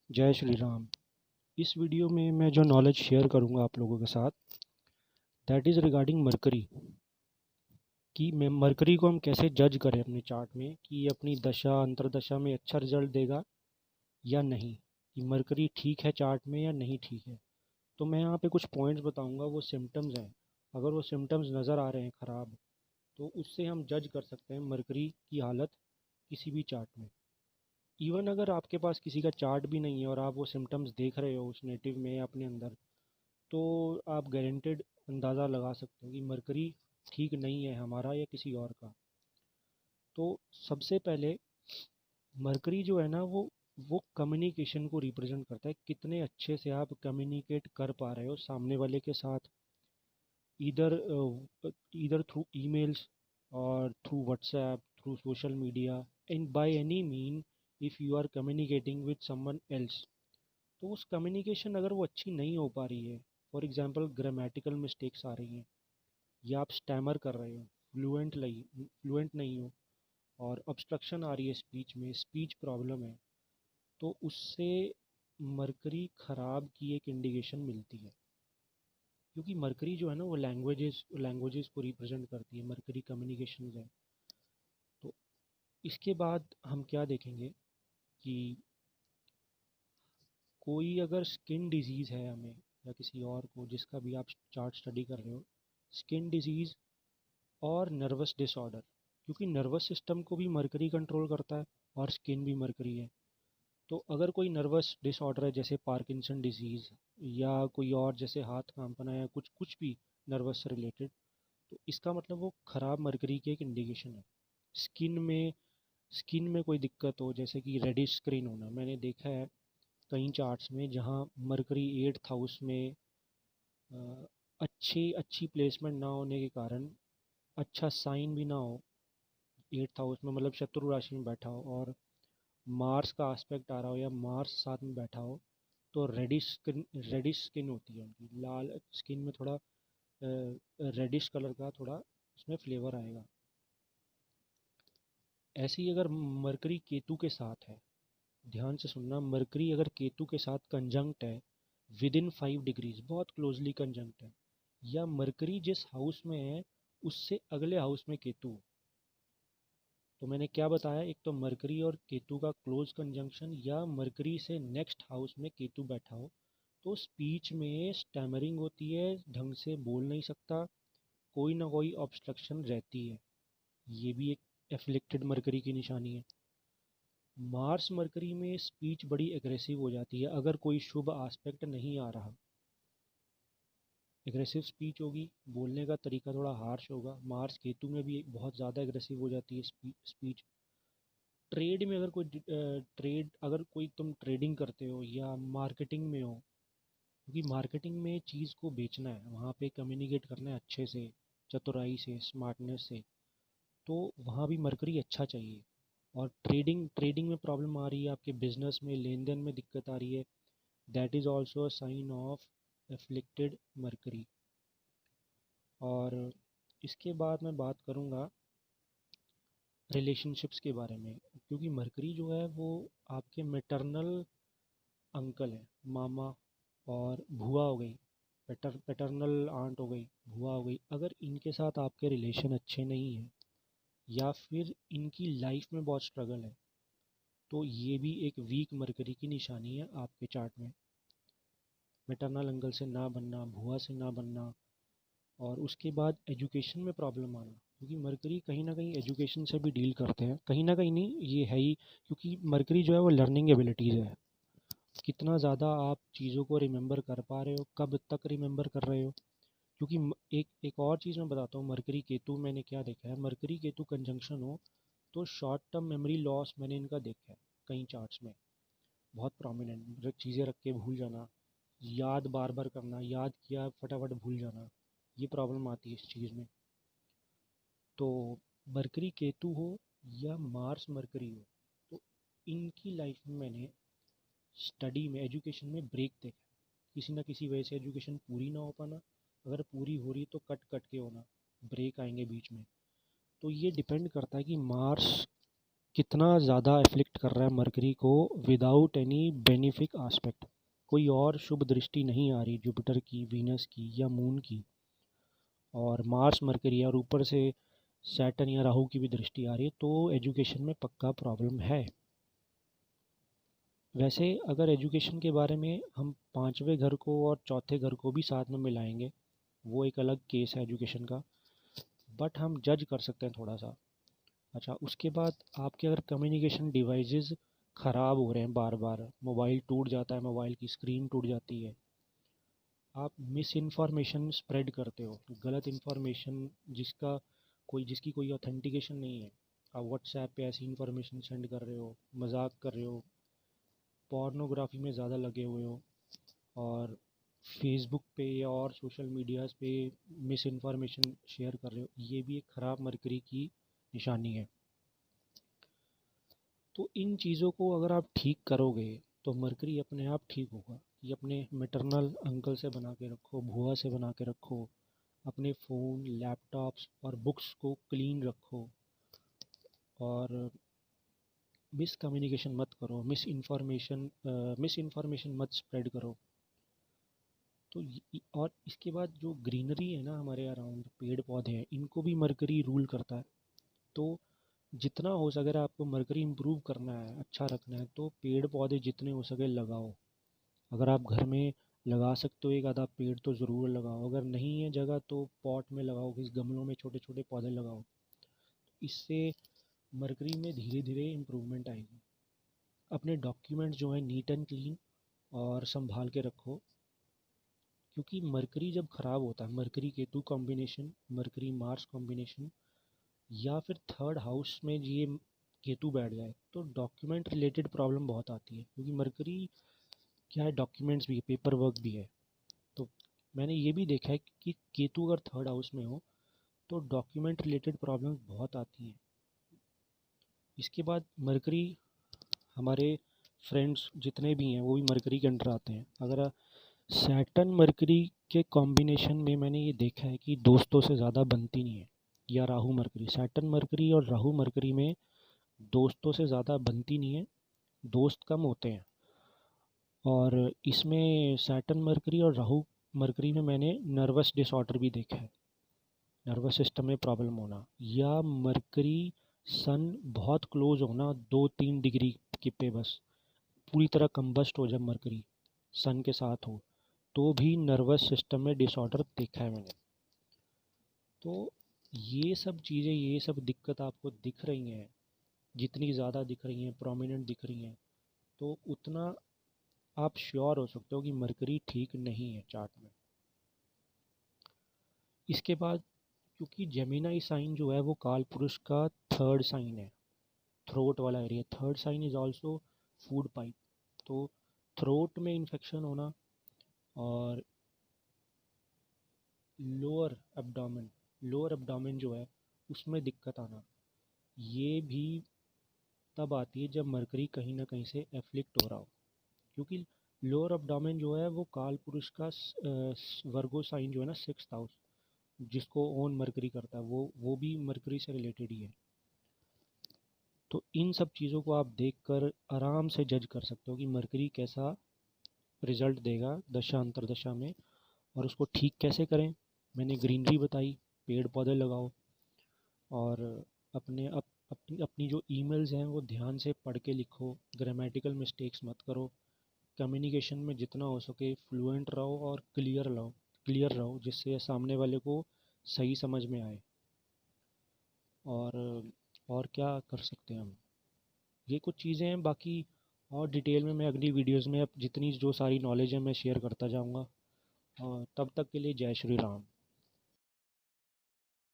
जय श्री राम। इस वीडियो में मैं जो नॉलेज शेयर करूंगा आप लोगों के साथ, दैट इज़ रिगार्डिंग मरकरी। कि मैं मरकरी को हम कैसे जज करें अपने चार्ट में कि ये अपनी दशा अंतरदशा में अच्छा रिजल्ट देगा या नहीं, कि मरकरी ठीक है चार्ट में या नहीं ठीक है। तो मैं यहाँ पे कुछ पॉइंट्स बताऊंगा, वो सिम्टम्स हैं। अगर वो सिम्टम्स नज़र आ रहे हैं ख़राब, तो उससे हम जज कर सकते हैं मरकरी की हालत किसी भी चार्ट में। इवन अगर आपके पास किसी का चार्ट भी नहीं है और आप वो सिम्टम्स देख रहे हो उस नेटिव में अपने अंदर, तो आप गारंटेड अंदाज़ा लगा सकते हो कि मरकरी ठीक नहीं है हमारा या किसी और का। तो सबसे पहले मरकरी जो है ना, वो कम्युनिकेशन को रिप्रेजेंट करता है। कितने अच्छे से आप कम्युनिकेट कर पा रहे हो सामने वाले के साथ, इधर इधर थ्रू ईमेल्स और through WhatsApp, through social media, and by any mean if you are communicating with someone else. तो उस कम्युनिकेशन अगर वो अच्छी नहीं हो पा रही है, फॉर एग्जांपल ग्रामेटिकल मिस्टेक्स आ रही हैं, या आप स्टैमर कर रहे हो, फ्लुएंट नहीं हो, और ऑब्स्ट्रक्शन आ रही है स्पीच में, स्पीच प्रॉब्लम है, तो उससे मरकरी ख़राब की एक इंडिकेशन मिलती है। क्योंकि मरकरी जो है ना, वो लैंग्वेजेस को रिप्रेजेंट करती है, मरकरी कम्युनिकेशन है। तो इसके बाद हम क्या देखेंगे कि कोई अगर स्किन डिजीज़ है हमें, या किसी और को, जिसका भी आप चार्ट स्टडी कर रहे हो, स्किन डिजीज़ और नर्वस डिसऑर्डर, क्योंकि नर्वस सिस्टम को भी मरकरी कंट्रोल करता है और स्किन भी मरकरी है। तो अगर कोई नर्वस डिसऑर्डर है जैसे पार्किंसन डिजीज़, या कोई और जैसे हाथ कांपना, या कुछ कुछ भी नर्वस से रिलेटेड, तो इसका मतलब वो ख़राब मरकरी की एक इंडिकेशन है। स्किन में स्किन में कोई दिक्कत हो, जैसे कि रेडिश स्क्रीन होना, मैंने देखा है कई चार्ट्स में जहाँ मरकरी 8th हाउस में अच्छी अच्छी प्लेसमेंट ना होने के कारण, अच्छा साइन भी ना हो 8th हाउस में, मतलब शत्रु राशि में बैठा हो, और मार्स का एस्पेक्ट आ रहा हो या मार्स साथ में बैठा हो, तो रेडिश स्किन होती है उनकी, लाल स्किन में थोड़ा रेडिश कलर का थोड़ा उसमें फ्लेवर आएगा। ऐसे ही अगर मरकरी केतु के साथ है, ध्यान से सुनना, मरकरी अगर केतु के साथ कंजंक्ट है विद इन 5 डिग्रीज, बहुत क्लोजली कंजंक्ट है, या मरकरी जिस हाउस में है उससे अगले हाउस में केतु हो, तो मैंने क्या बताया, एक तो मरकरी और केतु का क्लोज कंजंक्शन, या मरकरी से नेक्स्ट हाउस में केतु बैठा हो, तो स्पीच में स्टैमरिंग होती है, ढंग से बोल नहीं सकता, कोई ना कोई ऑब्स्ट्रक्शन रहती है। ये भी एक एफ्लिक्टेड मरकरी की निशानी है। मार्स मरकरी में स्पीच बड़ी एग्रेसिव हो जाती है अगर कोई शुभ आस्पेक्ट नहीं आ रहा। एग्रेसिव स्पीच होगी, बोलने का तरीका थोड़ा हार्श होगा। मार्स केतु में भी बहुत ज़्यादा एग्रेसिव हो जाती है स्पीच। ट्रेड में अगर कोई अगर कोई तुम ट्रेडिंग करते हो या मार्केटिंग में हो, क्योंकि मार्केटिंग में चीज़ को बेचना है, वहाँ पे कम्युनिकेट करना है अच्छे से, चतुराई से, स्मार्टनेस से, तो वहाँ भी मरकरी अच्छा चाहिए। और ट्रेडिंग ट्रेडिंग में प्रॉब्लम आ रही है, आपके बिजनेस में लेन देन में दिक्कत आ रही है, that is also a sign of afflicted Mercury. और इसके बाद मैं बात करूँगा रिलेशनशिप्स के बारे में, क्योंकि मरकरी जो है वो आपके मैटरनल अंकल है, मामा और भूआ हो गई, पैटर्नल आंट हो गई, भूआ हो गई, अगर इनके साथ आपके रिलेशन अच्छे नहीं हैं, या फिर इनकी लाइफ में बहुत स्ट्रगल है, तो ये भी एक वीक मरकरी की निशानी है आपके चार्ट में। मैटरनल अंकल से ना बनना, भूआ से ना बनना, और उसके बाद एजुकेशन में प्रॉब्लम आना, क्योंकि मरकरी कहीं ना कहीं एजुकेशन से भी डील करते हैं, कहीं ना कहीं नहीं, ये है ही, क्योंकि मरकरी जो है वो लर्निंग एबिलिटीज़ है। कितना ज़्यादा आप चीज़ों को रिमेंबर कर पा रहे हो, कब तक रिमेंबर कर रहे हो। क्योंकि एक एक और चीज़ मैं बताता हूँ, मरकरी केतु मैंने क्या देखा है, मरकरी केतु कंजंक्शन हो तो शॉर्ट टर्म मेमोरी लॉस मैंने इनका देखा है कई चार्ट्स में, बहुत प्रोमिनेंट, चीज़ें रख के भूल जाना, याद बार बार करना, याद किया फटाफट भूल जाना, ये प्रॉब्लम आती है इस चीज़ में। तो मरकरी केतु हो या मार्स मरकरी हो, तो इनकी लाइफ में मैंने स्टडी में, एजुकेशन में ब्रेक देखा है। किसी ना किसी वजह से एजुकेशन पूरी ना हो पाना, अगर पूरी हो रही तो कट कट के होना, ब्रेक आएंगे बीच में। तो ये डिपेंड करता है कि मार्स कितना ज़्यादा एफ्लिक्ट कर रहा है मरकरी को विदाउट एनी बेनिफिक आस्पेक्ट। कोई और शुभ दृष्टि नहीं आ रही जुपिटर की, वीनस की या मून की, और मार्स मरकरी और ऊपर से सैटर्न या राहु की भी दृष्टि आ रही है, तो एजुकेशन में पक्का प्रॉब्लम है। वैसे अगर एजुकेशन के बारे में हम पांचवें घर को और चौथे घर को भी साथ में मिलाएंगे, वो एक अलग केस है एजुकेशन का, बट हम जज कर सकते हैं थोड़ा सा। अच्छा, उसके बाद आपके अगर कम्युनिकेशन डिवाइसेस ख़राब हो रहे हैं, बार बार मोबाइल टूट जाता है, मोबाइल की स्क्रीन टूट जाती है, आप मिस इन्फॉर्मेशन स्प्रेड करते हो, गलत इन्फॉर्मेशन जिसकी कोई ऑथेंटिकेशन नहीं है, आप व्हाट्सएप पे ऐसी इन्फॉर्मेशन सेंड कर रहे हो, मजाक कर रहे हो, पोर्नोग्राफी में ज़्यादा लगे हुए हो, और फेसबुक पे या और सोशल मीडियाज़ पे मिस इन्फॉर्मेशन शेयर कर रहे हो, ये भी एक ख़राब मरकरी की निशानी है। तो इन चीज़ों को अगर आप ठीक करोगे तो मरकरी अपने आप ठीक होगा। ये अपने मैटरनल अंकल से बना के रखो, बुआ से बना के रखो, अपने फ़ोन, लैपटॉप्स और बुक्स को क्लीन रखो, और मिस कम्युनिकेशन मत करो, मिस इन्फॉर्मेशन मत स्प्रेड करो। तो और इसके बाद जो ग्रीनरी है ना हमारे अराउंड, पेड़ पौधे हैं, इनको भी मरकरी रूल करता है। तो जितना हो सके, अगर आपको मरकरी इम्प्रूव करना है, अच्छा रखना है, तो पेड़ पौधे जितने हो सके लगाओ। अगर आप घर में लगा सकते हो एक आधा पेड़ तो ज़रूर लगाओ, अगर नहीं है जगह तो पॉट में लगाओ, किस गमलों में छोटे छोटे पौधे लगाओ। इससे मरकरी में धीरे धीरे इम्प्रूवमेंट आएगी। अपने डॉक्यूमेंट्स जो है नीट एंड क्लीन और संभाल के रखो, क्योंकि मरकरी जब ख़राब होता है, mercury Ketu combination, mercury Mars combination, या फिर थर्ड हाउस में ये केतु बैठ जाए, तो डॉक्यूमेंट रिलेटेड प्रॉब्लम बहुत आती है, क्योंकि मरकरी क्या है, डॉक्यूमेंट्स भी है, पेपर वर्क भी है। तो मैंने ये भी देखा है कि केतु अगर थर्ड हाउस में हो तो डॉक्यूमेंट रिलेटेड प्रॉब्लम्स बहुत आती हैं। इसके बाद मरकरी, हमारे फ्रेंड्स जितने भी हैं वो भी मरकरी के अंडर आते हैं। अगर सैटर्न मरकरी के कॉम्बिनेशन में मैंने ये देखा है कि दोस्तों से ज़्यादा बनती नहीं है, या राहु मरकरी, सैटर्न मरकरी और राहु मरकरी में दोस्तों से ज़्यादा बनती नहीं है, दोस्त कम होते हैं। और इसमें सैटर्न मरकरी और राहु मरकरी में मैंने नर्वस डिसऑर्डर भी देखा है, नर्वस सिस्टम में प्रॉब्लम होना, या मरकरी सन बहुत क्लोज होना, 2-3 डिग्री के पे बस पूरी तरह कंबस्ट हो जब मरकरी सन के साथ हो, तो भी नर्वस सिस्टम में डिसऑर्डर देखा है मैंने। तो ये सब चीज़ें, ये सब दिक्कत आपको दिख रही हैं, जितनी ज़्यादा दिख रही हैं, प्रोमिनेंट दिख रही हैं, तो उतना आप श्योर हो सकते हो कि मरकरी ठीक नहीं है चार्ट में। इसके बाद, क्योंकि जेमिनाई साइन जो है वो काल पुरुष का थर्ड साइन है, थ्रोट वाला area, third sign is also food pipe, तो थ्रोट में इन्फेक्शन होना और लोअर एब्डोमेन जो है उसमें दिक्कत आना, ये भी तब आती है जब मरकरी कहीं ना कहीं से एफ्लिक्ट हो रहा हो। क्योंकि लोअर एब्डोमेन जो है वो काल पुरुष का वर्गो साइन जो है ना, 6th हाउस, जिसको ओन मरकरी करता है, वो भी मरकरी से रिलेटेड ही है। तो इन सब चीज़ों को आप देखकर आराम से जज कर सकते हो कि मरकरी कैसा रिजल्ट देगा दशा अंतरदशा में, और उसको ठीक कैसे करें। मैंने ग्रीनरी बताई, पेड़ पौधे लगाओ, और अपने अपनी जो ईमेल्स हैं वो ध्यान से पढ़ के लिखो, ग्रामेटिकल मिस्टेक्स मत करो, कम्युनिकेशन में जितना हो सके फ्लुएंट रहो और क्लियर रहो, जिससे सामने वाले को सही समझ में आए। और क्या कर सकते हैं हम, ये कुछ चीज़ें हैं, बाकी और डिटेल में मैं अगली वीडियोस में अब जितनी जो सारी नॉलेज है मैं शेयर करता जाऊँगा। और तब तक के लिए जय श्री राम।